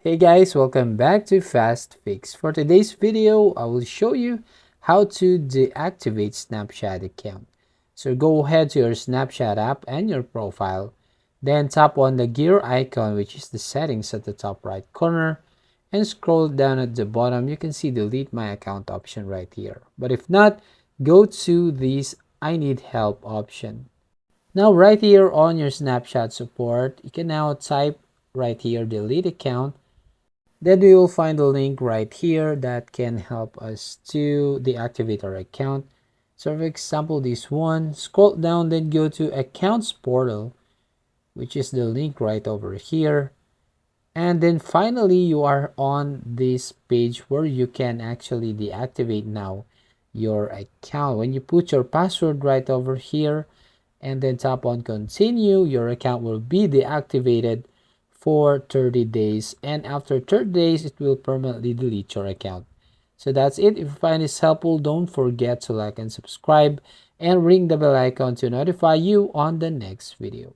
Hey guys, welcome back to Fast Fix. For today's video, I will show you how to deactivate Snapchat account. So go ahead to your Snapchat app and your profile. Then tap on the gear icon, which is the settings at the top right corner. And scroll down at the bottom, you can see delete my account option right here. But if not, go to this I need help option. Now right here on your Snapchat support, you can now type right here delete account. Then we will find a link right here that can help us to deactivate our account. So for example, this one, scroll down, then go to accounts portal, which is the link right over here. And then finally, you are on this page where you can actually deactivate now your account. When you put your password right over here and then tap on continue, your account will be deactivated for 30 days, and after 30 days it will permanently delete your account. So that's it. If you find this helpful, don't forget to like and subscribe and ring the bell icon to notify you on the next video.